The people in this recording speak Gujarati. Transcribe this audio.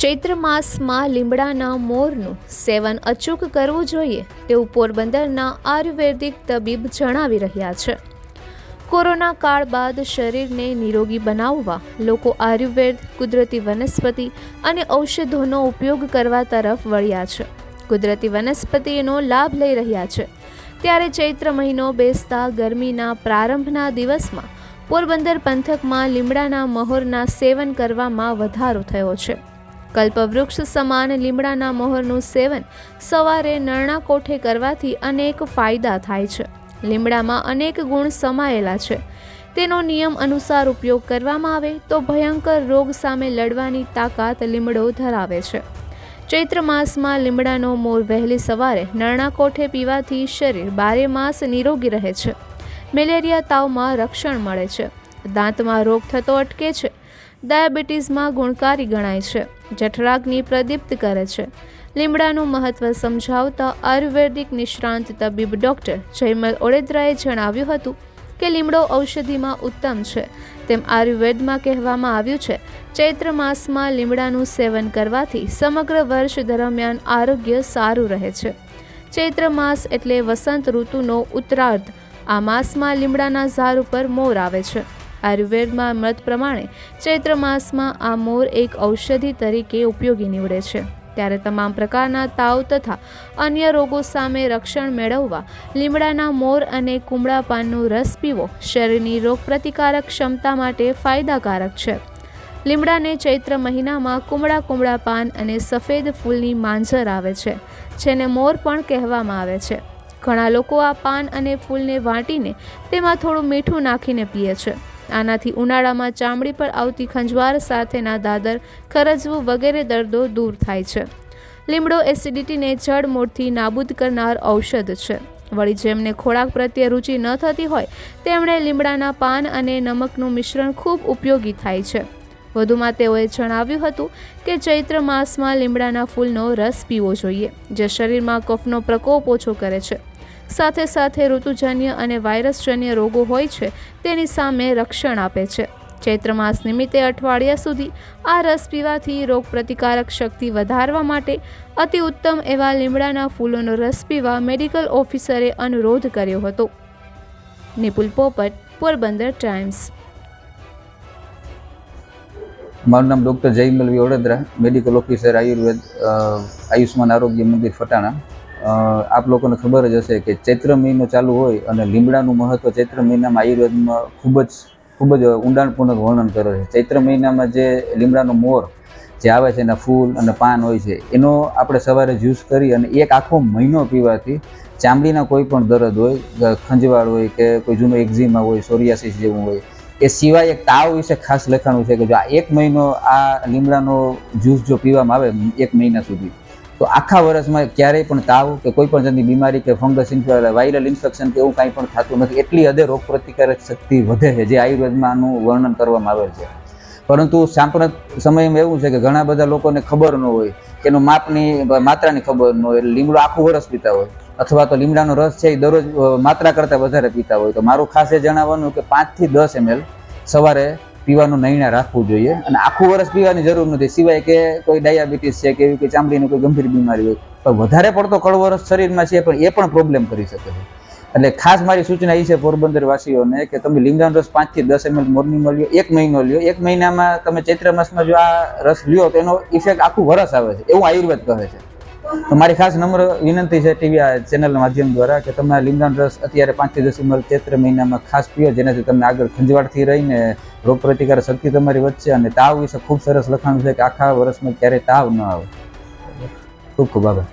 ચૈત્ર માસમાં લીમડાના મોરનું સેવન અચૂક કરવું જોઈએ તેવું પોરબંદરના આયુર્વેદિક તબીબ જણાવી રહ્યા છે. કોરોના કાળ બાદ શરીરને નિરોગી બનાવવા લોકો આયુર્વેદ, કુદરતી વનસ્પતિ અને ઔષધોનો ઉપયોગ કરવા તરફ વળ્યા છે. કુદરતી વનસ્પતિનો લાભ લઈ રહ્યા છે. ત્યારે ચૈત્ર મહિનો બેસતા ગરમીના પ્રારંભના દિવસમાં પોરબંદર પંથકમાં લીમડાના મહોરના સેવન કરવામાં વધારો થયો છે. કલ્પવૃક્ષ સમાન લીમડાના મહોરનું સેવન સવારે નરણા કોઠે કરવાથી અનેક ફાયદા થાય છે. લીમડામાં અનેક ગુણ સમાયેલા છે. તેનો નિયમ અનુસાર ઉપયોગ કરવામાં આવે તો ભયંકર રોગ સામે લડવાની તાકાત લીમડો ધરાવે છે. ચૈત્ર માસમાં લીમડાનો મોર વહેલી સવારે નરણા કોઠે પીવાથી શરીર 12 માસ નિરોગી રહે છે. મેલેરિયા તાવમાં રક્ષણ મળે છે. દાંતમાં રોગ થતો અટકે છે. ડાયાબિટીસમાં ગુણકારી ગણાય છે. જઠરાગ્નિ પ્રદીપ્ત કરે છે. લીમડાનું મહત્વ સમજાવતા આયુર્વેદિક નિષ્ણાંત તબીબ ડૉક્ટર જયમલ ઓડેદરાએ જણાવ્યું હતું કે લીમડો ઔષધિમાં ઉત્તમ છે. તેમ આયુર્વેદમાં કહેવામાં આવ્યું છે, ચૈત્ર માસમાં લીમડાનું સેવન કરવાથી સમગ્ર વર્ષ દરમિયાન આરોગ્ય સારું રહે છે. ચૈત્ર માસ એટલે વસંત ઋતુનો ઉત્તરાર્ધ. આ માસમાં લીમડાના ઝાડ ઉપર મોર આવે છે. આયુર્વેદમાં મત પ્રમાણે ચૈત્ર માસમાં આ મોર એક ઔષધિ તરીકે ઉપયોગી નીવડે છે. ત્યારે તમામ પ્રકારના તાવ તથા અન્ય રોગો સામે રક્ષણ મેળવવા લીમડાના મોર અને કુમળા પાનનો રસ પીવો શરીરની રોગપ્રતિકારક ક્ષમતા માટે ફાયદાકારક છે. લીમડાને ચૈત્ર મહિનામાં કુમળા પાન અને સફેદ ફૂલની માંજર આવે છે, જેને મોર પણ કહેવામાં આવે છે. ઘણા લોકો આ પાન અને ફૂલને વાટીને તેમાં થોડું મીઠું નાખીને પીએ છે. આનાથી ઉનાળામાં ચામડી પર આવતી ખંજવાળ સાથેના દાદર, ખરજવું વગેરે દર્દો દૂર થાય છે. લીમડો એસિડિટીને જડમૂળથી નાબૂદ કરનાર ઔષધ છે. વળી જેમને ખોરાક પ્રત્યે રુચિ ન થતી હોય તેમણે લીમડાના પાન અને નમકનું મિશ્રણ ખૂબ ઉપયોગી થાય છે. વધુમાં તેઓએ જણાવ્યું હતું કે ચૈત્ર માસમાં લીમડાના ફૂલનો રસ પીવો જોઈએ, જે શરીરમાં કફનો પ્રકોપ ઓછો કરે છે. સાથે સાથે ઋતુજન્ય અને વાયરસજન્ય રોગો હોય છે તેની સામે રક્ષણ આપે છે. ચૈત્ર માસ નિમિત્તે અઠવાડિયા સુધી આ રસ પીવાથી રોગ પ્રતિકારક શક્તિ વધારવા માટે અતિ ઉત્તમ એવા લીમડાના ફૂલોનો રસ પીવા મેડિકલ ઓફિસરે અનુરોધ કર્યો હતો. નિપુલ પોપટ, પોરબંદર ટાઈમ્સ. મારું નામ doctor Jaymal Odedara, medical officer Ayurveda, Ayushman આરોગ્ય મંદિર ફટાણા. આપ લોકોને ખબર જ હશે કે ચૈત્ર મહિનો ચાલુ હોય અને લીમડાનું મહત્ત્વ ચૈત્ર મહિનામાં આયુર્વેદમાં ખૂબ જ ઊંડાણપૂર્વક વર્ણન કરે છે. ચૈત્ર મહિનામાં જે લીમડાનો મોર જે આવે છે એના ફૂલ અને પાન હોય છે એનો આપણે સવારે જ્યુસ કરી અને એક આખો મહિનો પીવાથી ચામડીના કોઈ પણ દર્દ હોય, ખંજવાળ હોય કે કોઈ જૂનો એક્ઝિમા હોય, સોરિયાસિસ જેવું હોય, એ સિવાય એક તાવ વિશે ખાસ લખાણું છે કે જો આ એક મહિનો આ લીમડાનો જ્યુસ જો પીવામાં આવે એક મહિના સુધી તો આખા વર્ષમાં ક્યારેય પણ તાવ કે કોઈ પણ જાતની બીમારી કે ફંગસ વાયરલ ઇન્ફેક્શન કે એવું કાંઈ પણ થતું નથી. એટલી હદે રોગ પ્રતિકારક શક્તિ વધે છે, જે આયુર્વેદમાં આનું વર્ણન કરવામાં આવેલ છે. પરંતુ સાંપ્રત સમયમાં એવું છે કે ઘણા બધા લોકોને ખબર ન હોય કે એનું માત્રાની ખબર ન હોય, એટલે લીમડો આખું વર્ષ પીતા હોય અથવા તો લીમડાનો રસ છે એ દરરોજ માત્રા કરતાં વધારે પીતા હોય. તો મારું ખાસ એ જણાવવાનું કે 5 થી 10 ml સવારે પીવાનું નહીણા રાખવું જોઈએ. અને આખું વર્ષ પીવાની જરૂર નથી, સિવાય કે કોઈ ડાયાબિટીસ છે કે એવી કોઈ ચામડીની કોઈ ગંભીર બીમારી હોય પણ વધારે પડતો કડવો રસ શરીરમાં છે પણ એ પણ પ્રોબ્લેમ કરી શકે છે. એટલે ખાસ મારી સૂચના એ છે પોરબંદર વાસીઓને કે તમે લીમડાનો રસ 5 થી 10 ml મોર્નિંગમાં લ્યો, 1 મહિનો લ્યો. 1 મહિનામાં તમે ચૈત્ર માસમાં જો આ રસ લ્યો તો એનો ઇફેક્ટ આખું વર્ષ આવે છે, એવું આયુર્વેદ કહે છે. તો મારી ખાસ નમ્ર વિનંતી છે ટીવી ચેનલના માધ્યમ દ્વારા કે તમે લીમડાનો રસ અત્યારે 5 થી 10 ml ચૈત્ર મહિનામાં ખાસ પીઓ, જેનાથી તમને આગળ ખંજવાળથી રહીને રોગ પ્રતિકારક શક્તિ તમારી વધશે. અને તાવ વિશે ખૂબ સરસ લખાણ છે કે આખા વર્ષમાં ક્યારેય તાવ ન આવે. ખૂબ ખૂબ આભાર.